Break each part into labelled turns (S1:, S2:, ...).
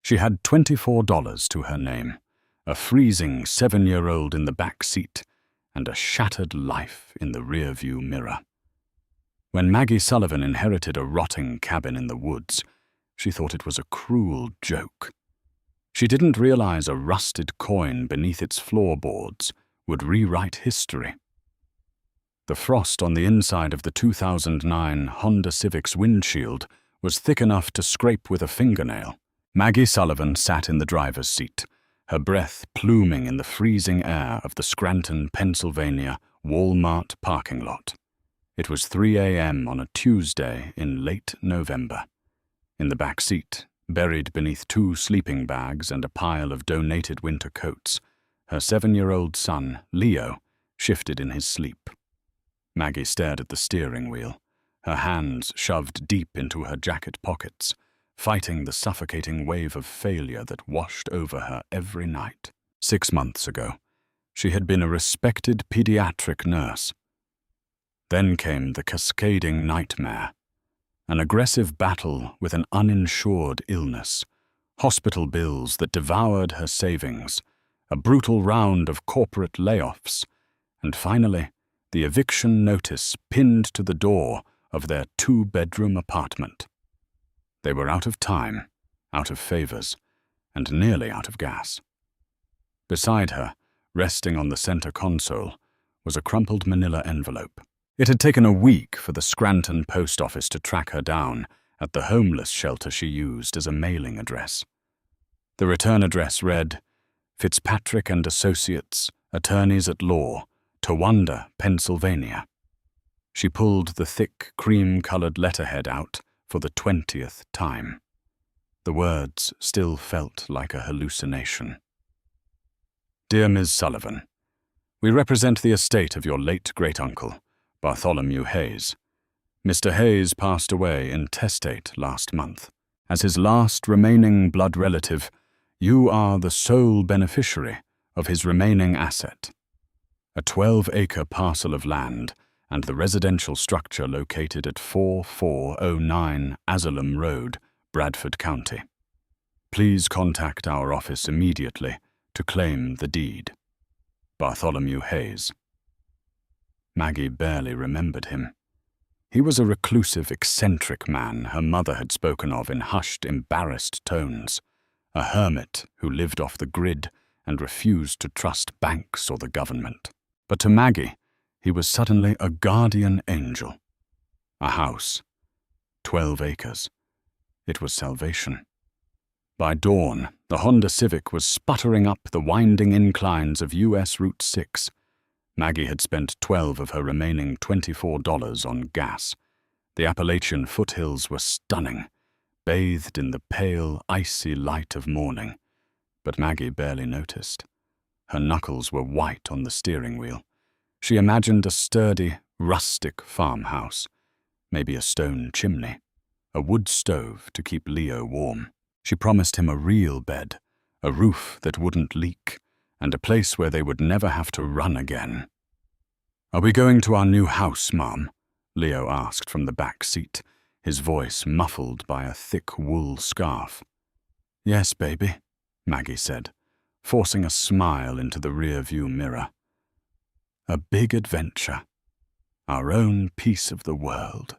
S1: She had $24 to her name, a freezing 7-year-old in the back seat, and a shattered life in the rearview mirror. When Maggie Sullivan inherited a rotting cabin in the woods, she thought it was a cruel joke. She didn't realize a rusted coin beneath its floorboards would rewrite history. The frost on the inside of the 2009 Honda Civic's windshield was thick enough to scrape with a fingernail. Maggie Sullivan sat in the driver's seat, her breath pluming in the freezing air of the Scranton, Pennsylvania Walmart parking lot. It was 3 a.m. on a Tuesday in late November. In the back seat, buried beneath 2 sleeping bags and a pile of donated winter coats, her 7-year-old son, Leo, shifted in his sleep. Maggie stared at the steering wheel, her hands shoved deep into her jacket pockets, fighting the suffocating wave of failure that washed over her every night. 6 months ago, she had been a respected pediatric nurse. Then came the cascading nightmare, an aggressive battle with an uninsured illness, hospital bills that devoured her savings, a brutal round of corporate layoffs, and finally, the eviction notice pinned to the door of their 2-bedroom apartment. They were out of time, out of favors, and nearly out of gas. Beside her, resting on the center console, was a crumpled manila envelope. It had taken a week for the Scranton post office to track her down at the homeless shelter she used as a mailing address. The return address read, Fitzpatrick and Associates, Attorneys at Law, Towanda, Pennsylvania. She pulled the thick, cream-colored letterhead out for the 20th time. The words still felt like a hallucination. Dear Ms. Sullivan, we represent the estate of your late great-uncle, Bartholomew Hayes. Mr. Hayes passed away intestate last month. As his last remaining blood relative, you are the sole beneficiary of his remaining asset, a 12-acre parcel of land and the residential structure located at 4409 Azalem Road, Bradford County. Please contact our office immediately to claim the deed. Bartholomew Hayes. Maggie barely remembered him. He was a reclusive, eccentric man her mother had spoken of in hushed, embarrassed tones, a hermit who lived off the grid and refused to trust banks or the government. But to Maggie, he was suddenly a guardian angel. A house, 12 acres. It was salvation. By dawn, the Honda Civic was sputtering up the winding inclines of US Route 6. Maggie had spent $12 of her remaining $24 on gas. The Appalachian foothills were stunning, bathed in the pale, icy light of morning. But Maggie barely noticed. Her knuckles were white on the steering wheel. She imagined a sturdy, rustic farmhouse, maybe a stone chimney, a wood stove to keep Leo warm. She promised him a real bed, a roof that wouldn't leak, and a place where they would never have to run again. Are we going to our new house, Mom? Leo asked from the back seat, his voice muffled by a thick wool scarf. Yes, baby, Maggie said, forcing a smile into the rear-view mirror. A big adventure. Our own piece of the world.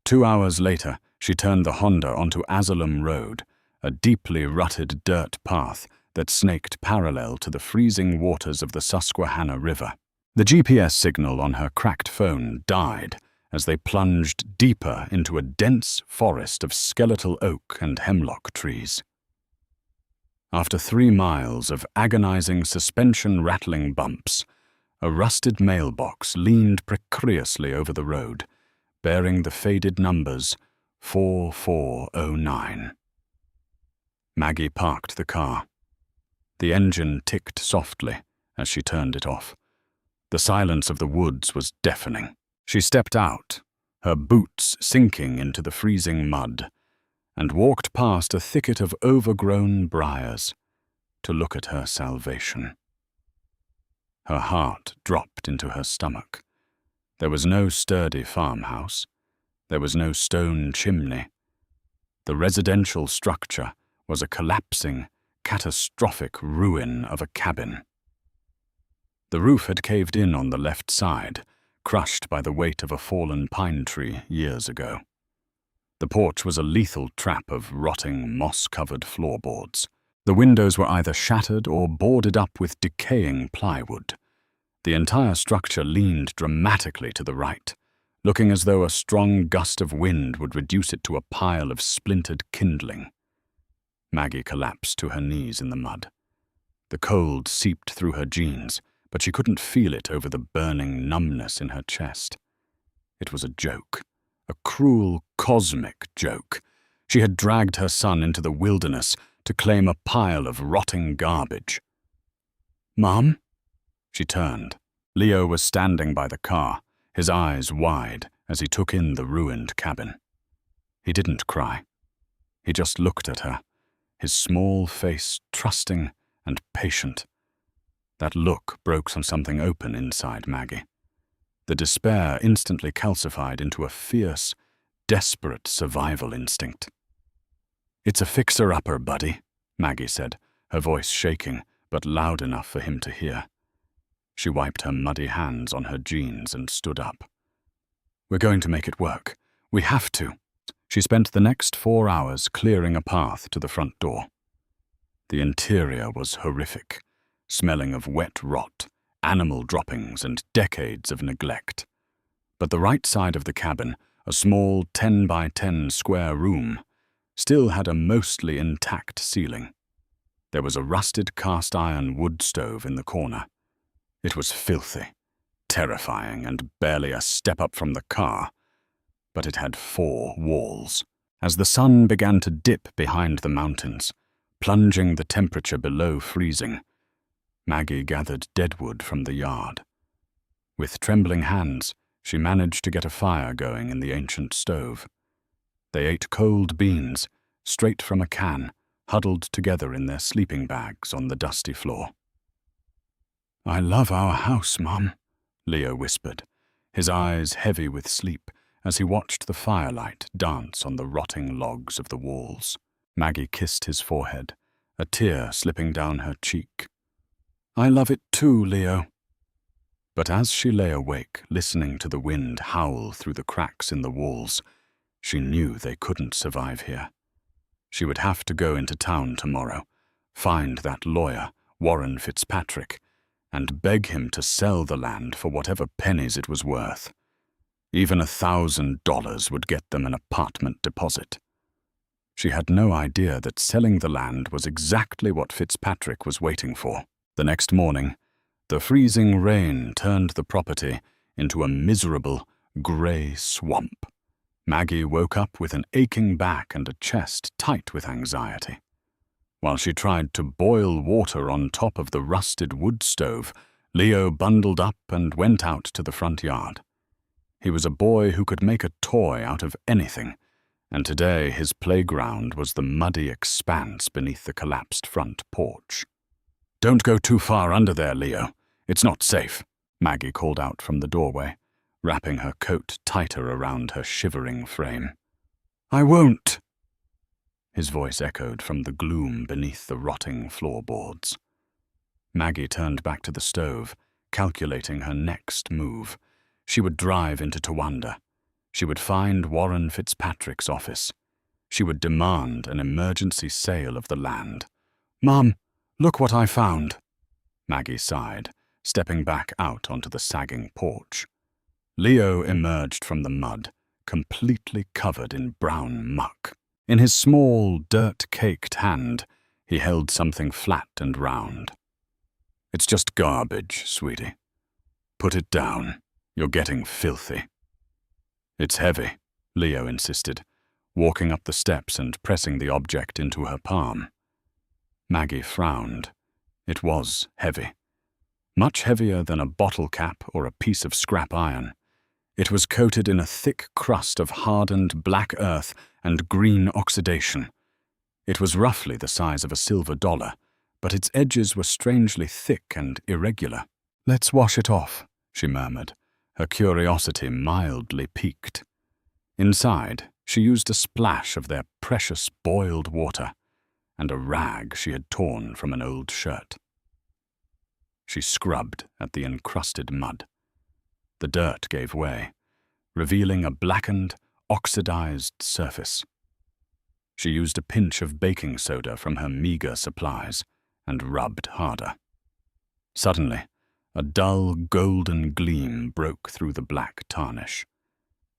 S1: 2 hours later, she turned the Honda onto Azalem Road, a deeply rutted dirt path that snaked parallel to the freezing waters of the Susquehanna River. The GPS signal on her cracked phone died as they plunged deeper into a dense forest of skeletal oak and hemlock trees. After 3 miles of agonizing suspension-rattling bumps, a rusted mailbox leaned precariously over the road, bearing the faded numbers 4409. Maggie parked the car. The engine ticked softly as she turned it off. The silence of the woods was deafening. She stepped out, her boots sinking into the freezing mud, and walked past a thicket of overgrown briars to look at her salvation. Her heart dropped into her stomach. There was no sturdy farmhouse. There was no stone chimney. The residential structure was a collapsing, catastrophic ruin of a cabin. The roof had caved in on the left side, crushed by the weight of a fallen pine tree years ago. The porch was a lethal trap of rotting, moss-covered floorboards. The windows were either shattered or boarded up with decaying plywood. The entire structure leaned dramatically to the right, looking as though a strong gust of wind would reduce it to a pile of splintered kindling. Maggie collapsed to her knees in the mud. The cold seeped through her jeans, but she couldn't feel it over the burning numbness in her chest. It was a joke, a cruel, cosmic joke. She had dragged her son into the wilderness to claim a pile of rotting garbage. "Mom?" She turned. Leo was standing by the car, his eyes wide as he took in the ruined cabin. He didn't cry. He just looked at her, his small face trusting and patient. That look broke something open inside Maggie. The despair instantly calcified into a fierce, desperate survival instinct. "It's a fixer-upper, buddy," Maggie said, her voice shaking, but loud enough for him to hear. She wiped her muddy hands on her jeans and stood up. "We're going to make it work. We have to." She spent the next 4 hours clearing a path to the front door. The interior was horrific, smelling of wet rot, animal droppings, and decades of neglect. But the right side of the cabin, a small 10 by 10 square room, still had a mostly intact ceiling. There was a rusted cast-iron wood stove in the corner. It was filthy, terrifying, and barely a step up from the car, but it had 4 walls. As the sun began to dip behind the mountains, plunging the temperature below freezing, Maggie gathered deadwood from the yard. With trembling hands, she managed to get a fire going in the ancient stove. They ate cold beans, straight from a can, huddled together in their sleeping bags on the dusty floor. "I love our house, Mom," Leo whispered, his eyes heavy with sleep as he watched the firelight dance on the rotting logs of the walls. Maggie kissed his forehead, a tear slipping down her cheek. "I love it too, Leo." But as she lay awake, listening to the wind howl through the cracks in the walls, she knew they couldn't survive here. She would have to go into town tomorrow, find that lawyer, Warren Fitzpatrick, and beg him to sell the land for whatever pennies it was worth. Even $1,000 would get them an apartment deposit. She had no idea that selling the land was exactly what Fitzpatrick was waiting for. The next morning, the freezing rain turned the property into a miserable, grey swamp. Maggie woke up with an aching back and a chest tight with anxiety. While she tried to boil water on top of the rusted wood stove, Leo bundled up and went out to the front yard. He was a boy who could make a toy out of anything, and today his playground was the muddy expanse beneath the collapsed front porch. "Don't go too far under there, Leo. It's not safe," Maggie called out from the doorway, wrapping her coat tighter around her shivering frame. "I won't," his voice echoed from the gloom beneath the rotting floorboards. Maggie turned back to the stove, calculating her next move. She would drive into Towanda. She would find Warren Fitzpatrick's office. She would demand an emergency sale of the land. "Mom, look what I found," Maggie sighed, stepping back out onto the sagging porch. Leo emerged from the mud, completely covered in brown muck. In his small, dirt-caked hand, he held something flat and round. "It's just garbage, sweetie. Put it down. You're getting filthy." "It's heavy," Leo insisted, walking up the steps and pressing the object into her palm. Maggie frowned. It was heavy. Much heavier than a bottle cap or a piece of scrap iron. It was coated in a thick crust of hardened black earth and green oxidation. It was roughly the size of a silver dollar, but its edges were strangely thick and irregular. "Let's wash it off," she murmured, her curiosity mildly piqued. Inside, she used a splash of their precious boiled water, and a rag she had torn from an old shirt. She scrubbed at the encrusted mud. The dirt gave way, revealing a blackened, oxidized surface. She used a pinch of baking soda from her meager supplies and rubbed harder. Suddenly, a dull, golden gleam broke through the black tarnish.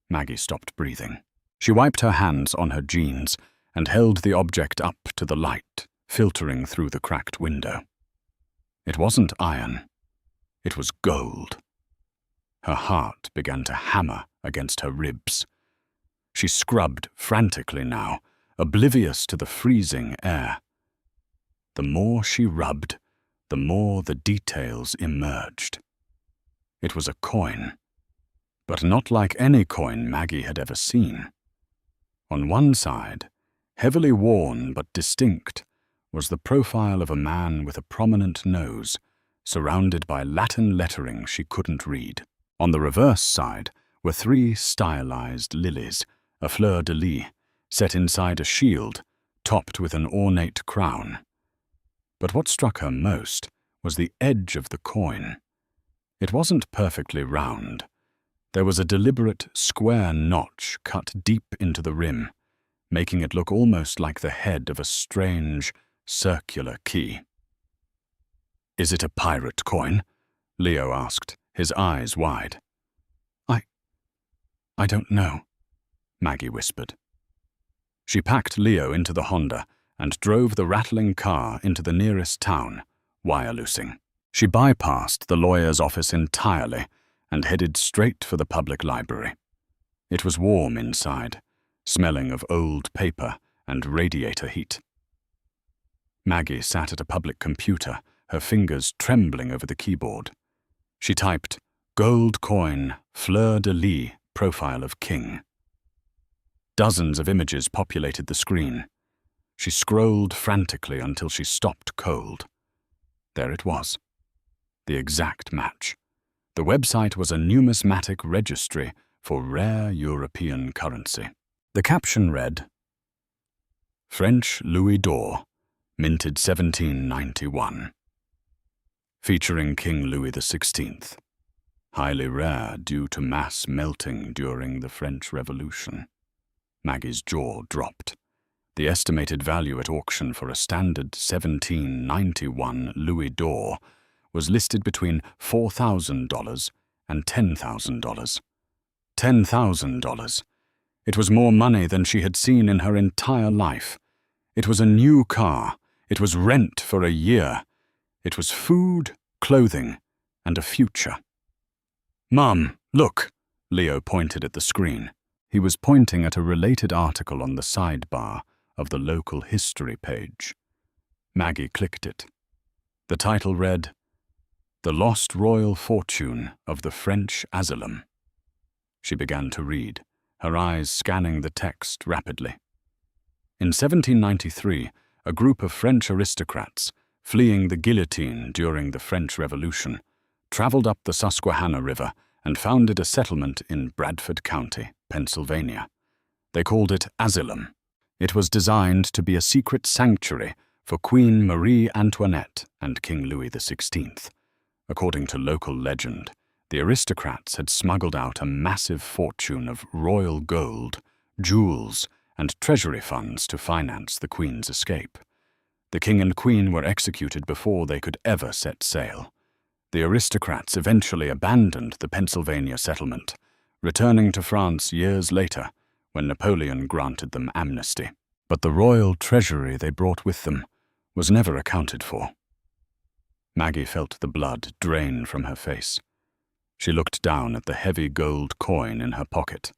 S1: Maggie stopped breathing. She wiped her hands on her jeans and held the object up to the light, filtering through the cracked window. It wasn't iron. It was gold. Her heart began to hammer against her ribs. She scrubbed frantically now, oblivious to the freezing air. The more she rubbed, the more the details emerged. It was a coin, but not like any coin Maggie had ever seen. On one side, heavily worn but distinct, was the profile of a man with a prominent nose, surrounded by Latin lettering she couldn't read. On the reverse side were 3 stylized lilies, a fleur-de-lis, set inside a shield, topped with an ornate crown. But what struck her most was the edge of the coin. It wasn't perfectly round. There was a deliberate square notch cut deep into the rim, making it look almost like the head of a strange, circular key. "Is it a pirate coin?" Leo asked, his eyes wide. I don't know," Maggie whispered. She packed Leo into the Honda and drove the rattling car into the nearest town, Wyalusing. She bypassed the lawyer's office entirely and headed straight for the public library. It was warm inside, smelling of old paper and radiator heat. Maggie sat at a public computer, her fingers trembling over the keyboard. She typed, "Gold coin, fleur-de-lis, profile of king." Dozens of images populated the screen. She scrolled frantically until she stopped cold. There it was. The exact match. The website was a numismatic registry for rare European currency. The caption read, "French Louis d'Or, minted 1791. Featuring King Louis XVI. Highly rare due to mass melting during the French Revolution." Maggie's jaw dropped. The estimated value at auction for a standard 1791 Louis d'Or was listed between $4,000 and $10,000. $10,000. It was more money than she had seen in her entire life. It was a new car. It was rent for a year. It was food, clothing, and a future. "Mum, look," Leo pointed at the screen. He was pointing at a related article on the sidebar of the local history page. Maggie clicked it. The title read, "The Lost Royal Fortune of the French Asylum." She began to read, her eyes scanning the text rapidly. In 1793, a group of French aristocrats, fleeing the guillotine during the French Revolution, traveled up the Susquehanna River and founded a settlement in Bradford County, Pennsylvania. They called it Asylum. It was designed to be a secret sanctuary for Queen Marie Antoinette and King Louis XVI. According to local legend, the aristocrats had smuggled out a massive fortune of royal gold, jewels, and treasury funds to finance the Queen's escape. The King and Queen were executed before they could ever set sail. The aristocrats eventually abandoned the Pennsylvania settlement, returning to France years later when Napoleon granted them amnesty. But the royal treasury they brought with them was never accounted for. Maggie felt the blood drain from her face. She looked down at the heavy gold coin in her pocket.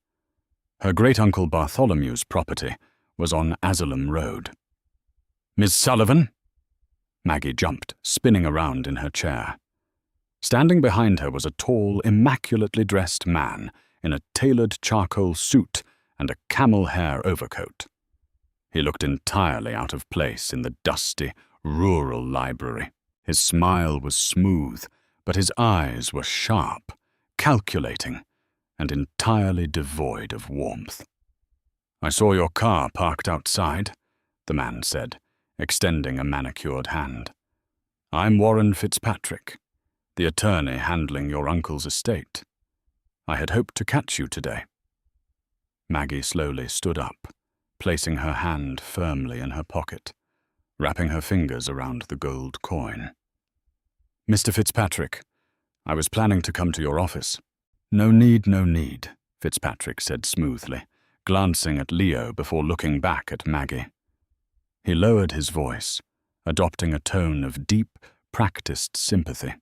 S1: Her great-uncle Bartholomew's property was on Asylum Road. "Miss Sullivan?" Maggie jumped, spinning around in her chair. Standing behind her was a tall, immaculately dressed man in a tailored charcoal suit and a camel hair overcoat. He looked entirely out of place in the dusty, rural library. His smile was smooth, but his eyes were sharp, calculating, and entirely devoid of warmth. "I saw your car parked outside," the man said, extending a manicured hand. "I'm Warren Fitzpatrick, the attorney handling your uncle's estate. I had hoped to catch you today." Maggie slowly stood up, placing her hand firmly in her pocket, wrapping her fingers around the gold coin. "Mr. Fitzpatrick, I was planning to come to your office." No need," Fitzpatrick said smoothly, glancing at Leo before looking back at Maggie. He lowered his voice, adopting a tone of deep, practiced sympathy.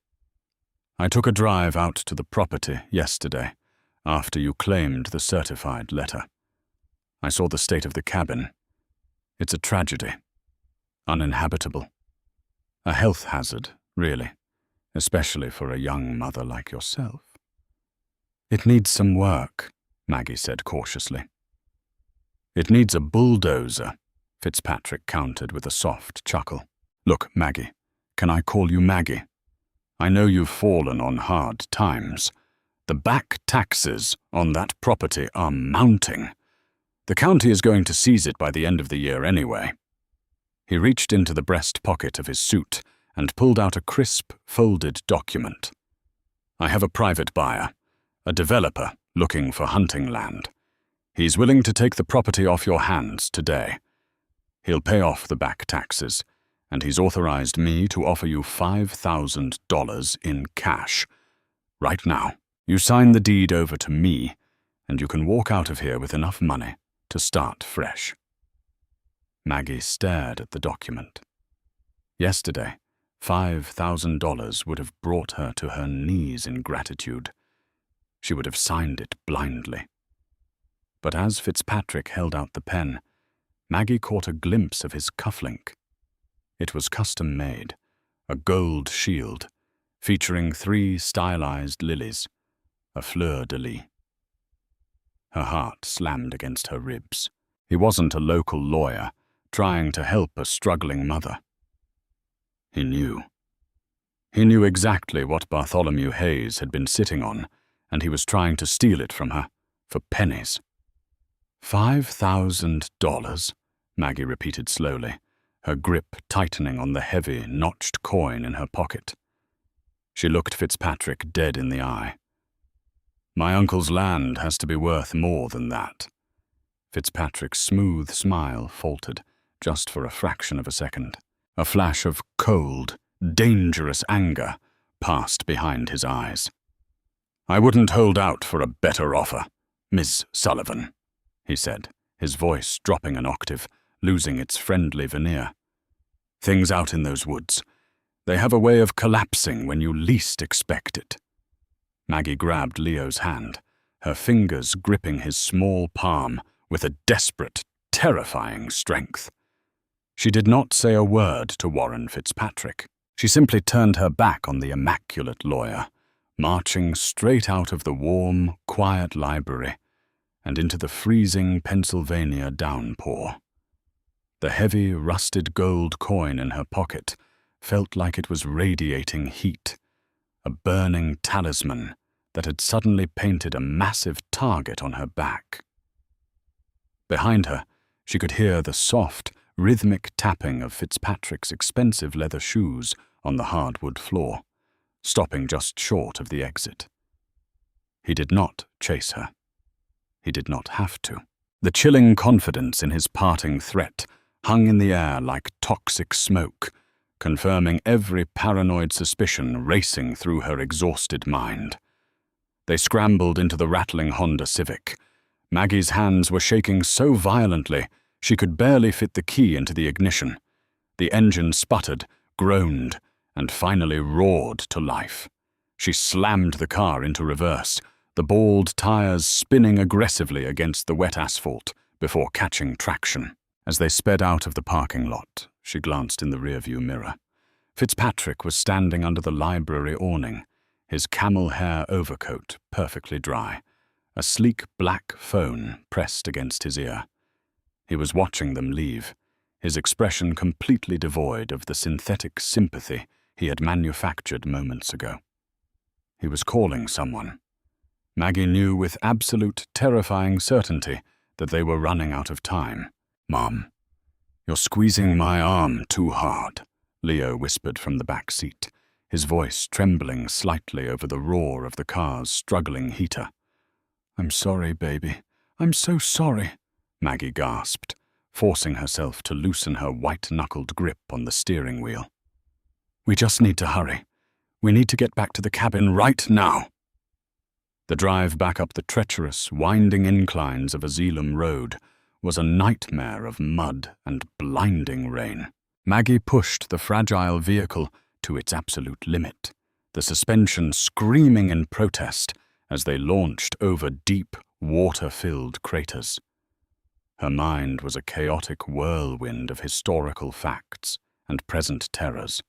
S1: "I took a drive out to the property yesterday, after you claimed the certified letter. I saw the state of the cabin. It's a tragedy. Uninhabitable. A health hazard, really, especially for a young mother like yourself." "It needs some work," Maggie said cautiously. "It needs a bulldozer," Fitzpatrick countered with a soft chuckle. "Look, Maggie, can I call you Maggie? I know you've fallen on hard times. The back taxes on that property are mounting. The county is going to seize it by the end of the year anyway." He reached into the breast pocket of his suit and pulled out a crisp, folded document. "I have a private buyer, a developer looking for hunting land. He's willing to take the property off your hands today. He'll pay off the back taxes, and he's authorized me to offer you $5,000 in cash. Right now, you sign the deed over to me, and you can walk out of here with enough money to start fresh." Maggie stared at the document. Yesterday, $5,000 would have brought her to her knees in gratitude. She would have signed it blindly. But as Fitzpatrick held out the pen, Maggie caught a glimpse of his cufflink. It was custom-made, a gold shield, featuring 3 stylized lilies, a fleur-de-lis. Her heart slammed against her ribs. He wasn't a local lawyer, trying to help a struggling mother. He knew. He knew exactly what Bartholomew Hayes had been sitting on, and he was trying to steal it from her, for pennies. $5,000, Maggie repeated slowly, her grip tightening on the heavy, notched coin in her pocket. She looked Fitzpatrick dead in the eye. "My uncle's land has to be worth more than that." Fitzpatrick's smooth smile faltered, just for a fraction of a second. A flash of cold, dangerous anger passed behind his eyes. "I wouldn't hold out for a better offer, Miss Sullivan," he said, his voice dropping an octave, losing its friendly veneer. "Things out in those woods, they have a way of collapsing when you least expect it." Maggie grabbed Leo's hand, her fingers gripping his small palm with a desperate, terrifying strength. She did not say a word to Warren Fitzpatrick. She simply turned her back on the immaculate lawyer, marching straight out of the warm, quiet library and into the freezing Pennsylvania downpour. The heavy, rusted gold coin in her pocket felt like it was radiating heat, a burning talisman that had suddenly painted a massive target on her back. Behind her, she could hear the soft, rhythmic tapping of Fitzpatrick's expensive leather shoes on the hardwood floor, stopping just short of the exit. He did not chase her. He did not have to. The chilling confidence in his parting threat hung in the air like toxic smoke, confirming every paranoid suspicion racing through her exhausted mind. They scrambled into the rattling Honda Civic. Maggie's hands were shaking so violently she could barely fit the key into the ignition. The engine sputtered, groaned, and finally roared to life. She slammed the car into reverse, the bald tires spinning aggressively against the wet asphalt before catching traction. As they sped out of the parking lot, she glanced in the rearview mirror. Fitzpatrick was standing under the library awning, his camel hair overcoat perfectly dry, a sleek black phone pressed against his ear. He was watching them leave, his expression completely devoid of the synthetic sympathy he had manufactured moments ago. He was calling someone. Maggie knew with absolute terrifying certainty that they were running out of time. "Mom, "You're squeezing my arm too hard," Leo whispered from the back seat, his voice trembling slightly over the roar of the car's struggling heater. "I'm sorry, baby. I'm so sorry," Maggie gasped, forcing herself to loosen her white-knuckled grip on the steering wheel. "We just need to hurry. We need to get back to the cabin right now." The drive back up the treacherous, winding inclines of Azilum Road was a nightmare of mud and blinding rain. Maggie pushed the fragile vehicle to its absolute limit, the suspension screaming in protest as they launched over deep, water-filled craters. Her mind was a chaotic whirlwind of historical facts and present terrors.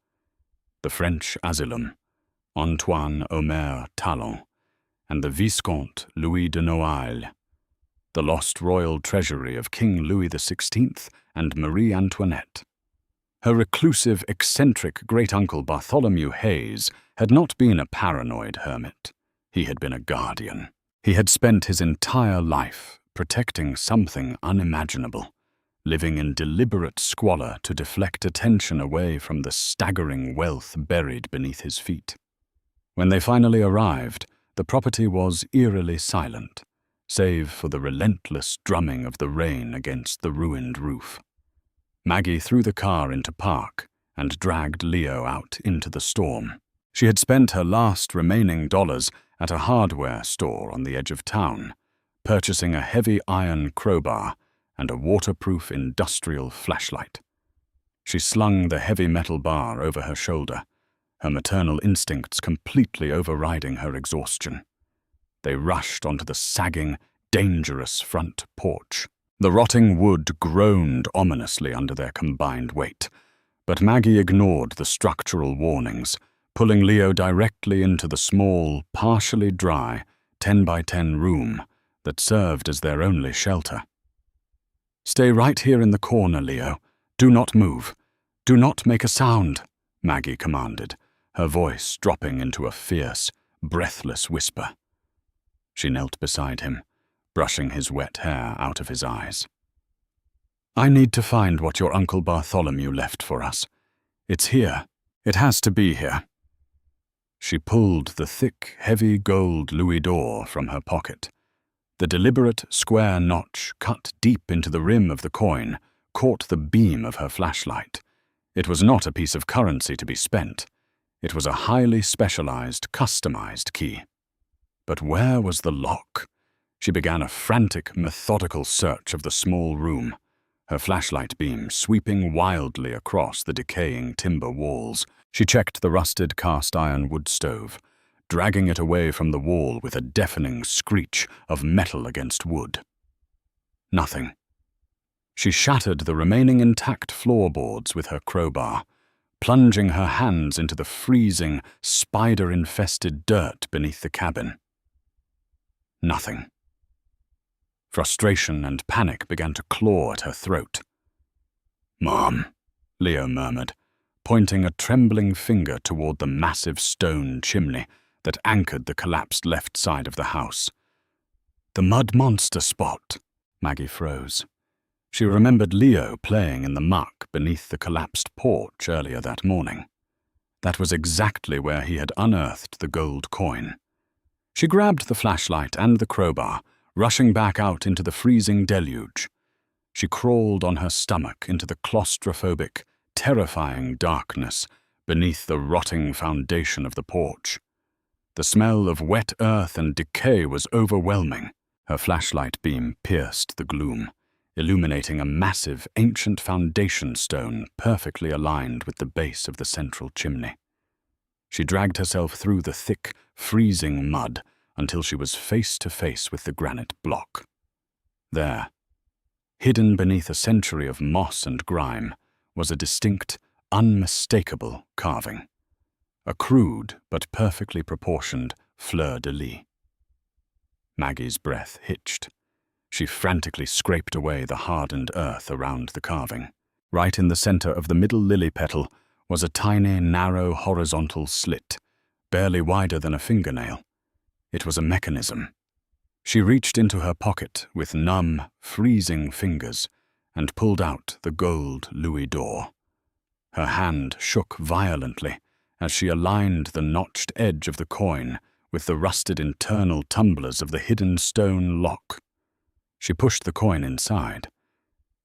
S1: The French Azilum, Antoine Omer Talon, and the Viscount Louis de Noailles, the lost royal treasury of King Louis XVI and Marie Antoinette. Her reclusive, eccentric great-uncle Bartholomew Hayes had not been a paranoid hermit. He had been a guardian. He had spent his entire life protecting something unimaginable, living in deliberate squalor to deflect attention away from the staggering wealth buried beneath his feet. When they finally arrived, the property was eerily silent, save for the relentless drumming of the rain against the ruined roof. Maggie threw the car into park and dragged Leo out into the storm. She had spent her last remaining dollars at a hardware store on the edge of town, purchasing a heavy iron crowbar and a waterproof industrial flashlight. She slung the heavy metal bar over her shoulder, her maternal instincts completely overriding her exhaustion. They rushed onto the sagging, dangerous front porch. The rotting wood groaned ominously under their combined weight, but Maggie ignored the structural warnings, pulling Leo directly into the small, partially dry, 10-by-10 room that served as their only shelter. "Stay right here in the corner, Leo. Do not move. Do not make a sound," Maggie commanded, her voice dropping into a fierce, breathless whisper. She knelt beside him, brushing his wet hair out of his eyes. "I need to find what your Uncle Bartholomew left for us. It's here. It has to be here." She pulled the thick, heavy gold louis d'or from her pocket. The deliberate square notch cut deep into the rim of the coin caught the beam of her flashlight. It was not a piece of currency to be spent. It was a highly specialized, customized key. But where was the lock? She began a frantic, methodical search of the small room, her flashlight beam sweeping wildly across the decaying timber walls. She checked the rusted cast-iron wood stove, dragging it away from the wall with a deafening screech of metal against wood. Nothing. She shattered the remaining intact floorboards with her crowbar, plunging her hands into the freezing, spider-infested dirt beneath the cabin. Nothing. Frustration and panic began to claw at her throat. "Mom," Leo murmured, pointing a trembling finger toward the massive stone chimney that anchored the collapsed left side of the house. "The mud monster spot." Maggie froze. She remembered Leo playing in the muck beneath the collapsed porch earlier that morning. That was exactly where he had unearthed the gold coin. She grabbed the flashlight and the crowbar, rushing back out into the freezing deluge. She crawled on her stomach into the claustrophobic, terrifying darkness beneath the rotting foundation of the porch. The smell of wet earth and decay was overwhelming. Her flashlight beam pierced the gloom, illuminating a massive, ancient foundation stone perfectly aligned with the base of the central chimney. She dragged herself through the thick, freezing mud until she was face to face with the granite block. There, hidden beneath a century of moss and grime, was a distinct, unmistakable carving. A crude but perfectly proportioned fleur-de-lis. Maggie's breath hitched. She frantically scraped away the hardened earth around the carving. Right in the center of the middle lily petal was a tiny, narrow, horizontal slit, barely wider than a fingernail. It was a mechanism. She reached into her pocket with numb, freezing fingers and pulled out the gold louis d'or. Her hand shook violently as she aligned the notched edge of the coin with the rusted internal tumblers of the hidden stone lock. She pushed the coin inside.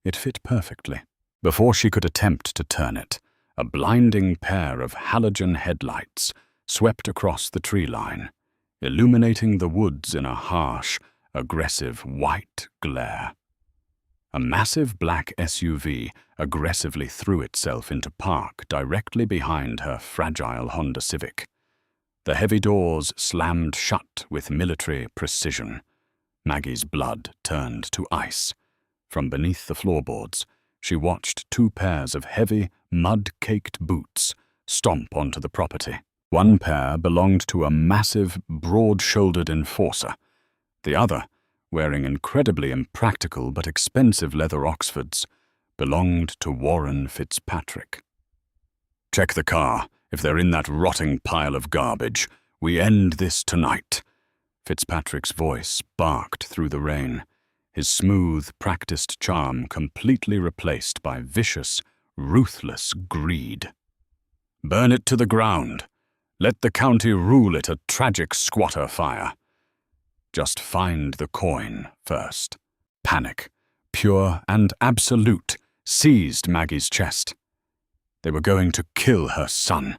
S1: It fit perfectly. Before she could attempt to turn it, a blinding pair of halogen headlights swept across the tree line, illuminating the woods in a harsh, aggressive white glare. A massive black SUV aggressively threw itself into park directly behind her fragile Honda Civic. The heavy doors slammed shut with military precision. Maggie's blood turned to ice. From beneath the floorboards, she watched two pairs of heavy, mud-caked boots stomp onto the property. One pair belonged to a massive, broad-shouldered enforcer. The other, wearing incredibly impractical but expensive leather Oxfords, belonged to Warren Fitzpatrick. "Check the car. If they're in that rotting pile of garbage, we end this tonight." Fitzpatrick's voice barked through the rain, his smooth, practiced charm completely replaced by vicious, ruthless greed. "Burn it to the ground. Let the county rule it a tragic squatter fire. Just find the coin first." Panic, pure and absolute, seized Maggie's chest. They were going to kill her son.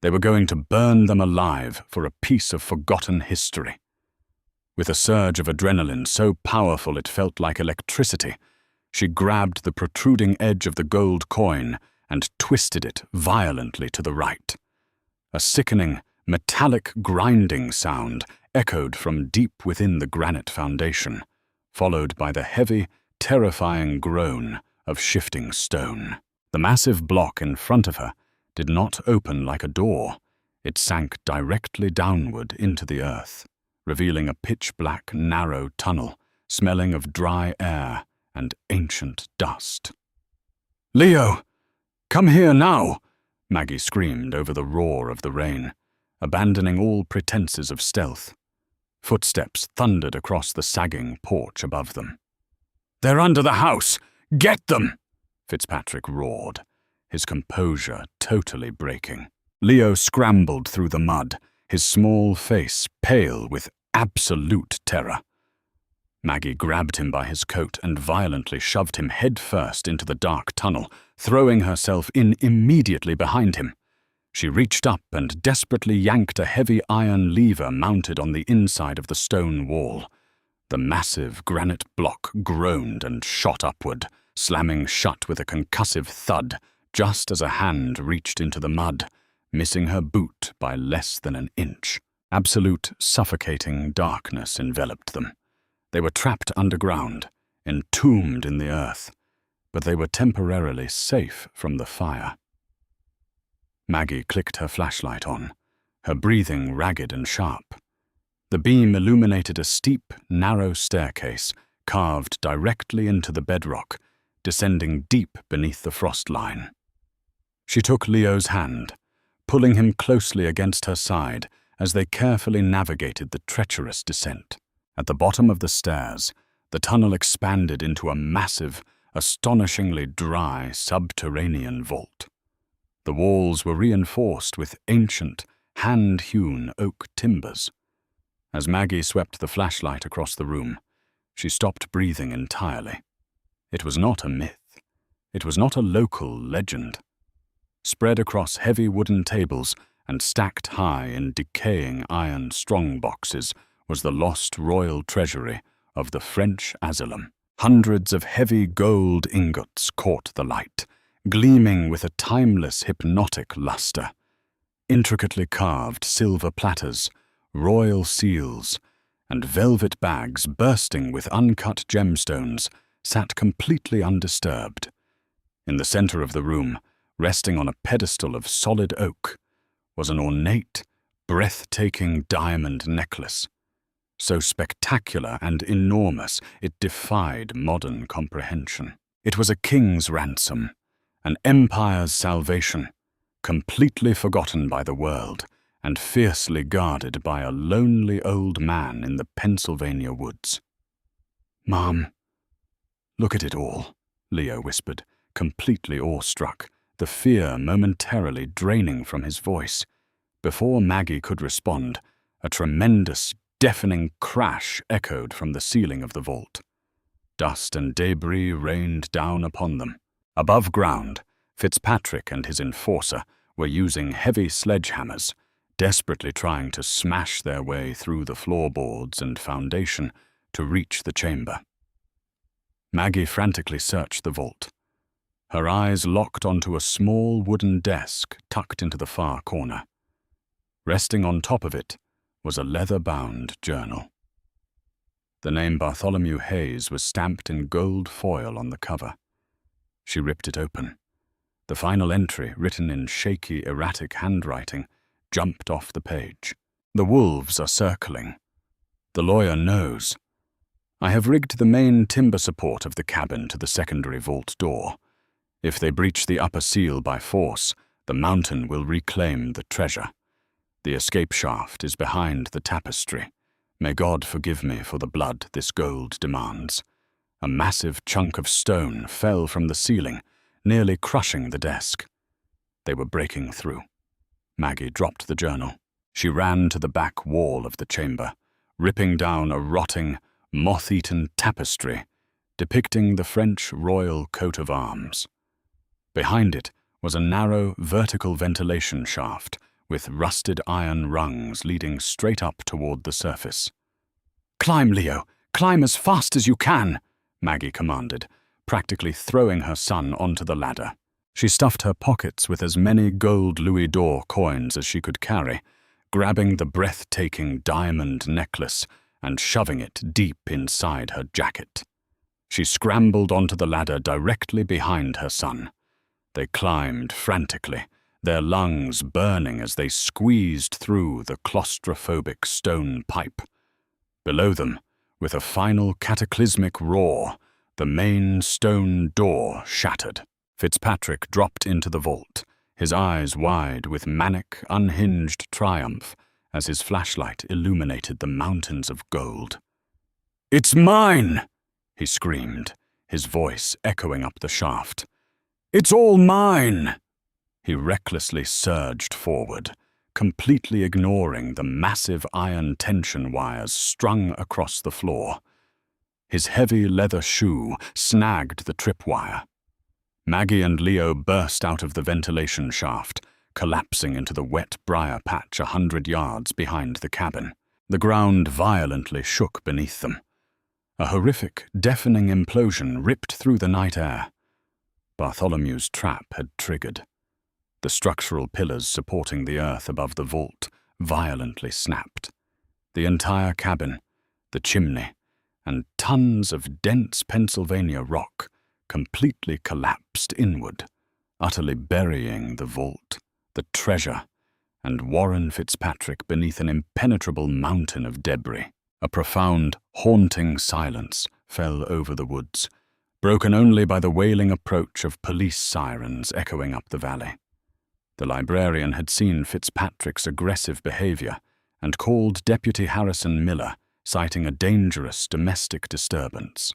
S1: They were going to burn them alive for a piece of forgotten history. With a surge of adrenaline so powerful it felt like electricity, she grabbed the protruding edge of the gold coin and twisted it violently to the right. A sickening, metallic grinding sound echoed from deep within the granite foundation, followed by the heavy, terrifying groan of shifting stone. The massive block in front of her did not open like a door. It sank directly downward into the earth, revealing a pitch-black, narrow tunnel, smelling of dry air and ancient dust. "Leo! Come here now!" Maggie screamed over the roar of the rain, abandoning all pretenses of stealth. Footsteps thundered across the sagging porch above them. "They're under the house! Get them!" Fitzpatrick roared, his composure totally breaking. Leo scrambled through the mud, his small face pale with absolute terror. Maggie grabbed him by his coat and violently shoved him headfirst into the dark tunnel, throwing herself in immediately behind him. She reached up and desperately yanked a heavy iron lever mounted on the inside of the stone wall. The massive granite block groaned and shot upward, slamming shut with a concussive thud just as a hand reached into the mud, missing her boot by less than an inch. Absolute, suffocating darkness enveloped them. They were trapped underground, entombed in the earth, but they were temporarily safe from the fire. Maggie clicked her flashlight on, her breathing ragged and sharp. The beam illuminated a steep, narrow staircase carved directly into the bedrock, descending deep beneath the frost line. She took Leo's hand, pulling him closely against her side as they carefully navigated the treacherous descent. At the bottom of the stairs, the tunnel expanded into a massive, astonishingly dry subterranean vault. The walls were reinforced with ancient, hand-hewn oak timbers. As Maggie swept the flashlight across the room, she stopped breathing entirely. It was not a myth. It was not a local legend. Spread across heavy wooden tables and stacked high in decaying iron strongboxes was the lost royal treasury of the French Asylum. Hundreds of heavy gold ingots caught the light, gleaming with a timeless hypnotic luster. Intricately carved silver platters, royal seals, and velvet bags bursting with uncut gemstones sat completely undisturbed. In the center of the room, resting on a pedestal of solid oak, was an ornate, breathtaking diamond necklace, so spectacular and enormous it defied modern comprehension. It was a king's ransom, an empire's salvation, completely forgotten by the world and fiercely guarded by a lonely old man in the Pennsylvania woods. "Mom, look at it all," Leo whispered, completely awestruck, the fear momentarily draining from his voice. Before Maggie could respond, a tremendous, deafening crash echoed from the ceiling of the vault. Dust and debris rained down upon them. Above ground, Fitzpatrick and his enforcer were using heavy sledgehammers, desperately trying to smash their way through the floorboards and foundation to reach the chamber. Maggie frantically searched the vault. Her eyes locked onto a small wooden desk tucked into the far corner. Resting on top of it was a leather-bound journal. The name Bartholomew Hayes was stamped in gold foil on the cover. She ripped it open. The final entry, written in shaky, erratic handwriting, jumped off the page. "The wolves are circling. The lawyer knows. I have rigged the main timber support of the cabin to the secondary vault door. If they breach the upper seal by force, the mountain will reclaim the treasure. The escape shaft is behind the tapestry. May God forgive me for the blood this gold demands." A massive chunk of stone fell from the ceiling, nearly crushing the desk. They were breaking through. Maggie dropped the journal. She ran to the back wall of the chamber, ripping down a rotting, moth-eaten tapestry depicting the French royal coat of arms. Behind it was a narrow, vertical ventilation shaft with rusted iron rungs leading straight up toward the surface. "Climb, Leo! Climb as fast as you can!" Maggie commanded, practically throwing her son onto the ladder. She stuffed her pockets with as many gold louis d'or coins as she could carry, grabbing the breathtaking diamond necklace and shoving it deep inside her jacket. She scrambled onto the ladder directly behind her son. They climbed frantically, their lungs burning as they squeezed through the claustrophobic stone pipe. Below them, with a final cataclysmic roar, the main stone door shattered. Fitzpatrick dropped into the vault, his eyes wide with manic, unhinged triumph as his flashlight illuminated the mountains of gold. "It's mine!" he screamed, his voice echoing up the shaft. "It's all mine!" He recklessly surged forward, completely ignoring the massive iron tension wires strung across the floor. His heavy leather shoe snagged the tripwire. Maggie and Leo burst out of the ventilation shaft, collapsing into the wet briar patch 100 yards behind the cabin. The ground violently shook beneath them. A horrific, deafening implosion ripped through the night air. Bartholomew's trap had triggered. The structural pillars supporting the earth above the vault violently snapped. The entire cabin, the chimney, and tons of dense Pennsylvania rock completely collapsed inward, utterly burying the vault, the treasure, and Warren Fitzpatrick beneath an impenetrable mountain of debris. A profound, haunting silence fell over the woods, broken only by the wailing approach of police sirens echoing up the valley. The librarian had seen Fitzpatrick's aggressive behavior and called Deputy Harrison Miller, citing a dangerous domestic disturbance.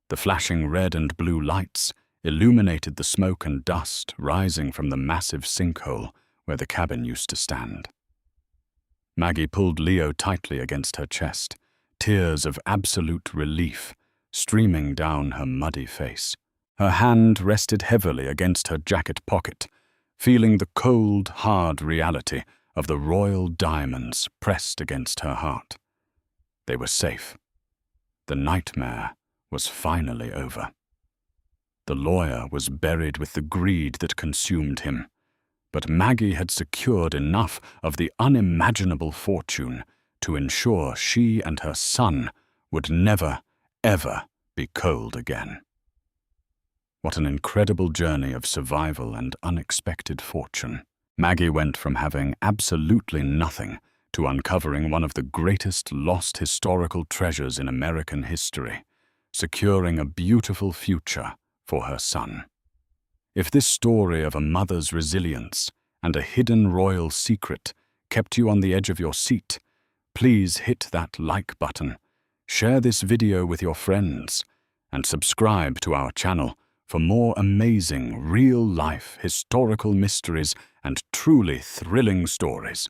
S1: The flashing red and blue lights illuminated the smoke and dust rising from the massive sinkhole where the cabin used to stand. Maggie pulled Leo tightly against her chest, tears of absolute relief streaming down her muddy face. Her hand rested heavily against her jacket pocket, feeling the cold, hard reality of the royal diamonds pressed against her heart. They were safe. The nightmare was finally over. The lawyer was buried with the greed that consumed him, but Maggie had secured enough of the unimaginable fortune to ensure she and her son would never, ever be cold again. What an incredible journey of survival and unexpected fortune. Maggie went from having absolutely nothing to uncovering one of the greatest lost historical treasures in American history, securing a beautiful future for her son. If this story of a mother's resilience and a hidden royal secret kept you on the edge of your seat, please hit that like button, share this video with your friends, and subscribe to our channel for more amazing, real-life historical mysteries and truly thrilling stories.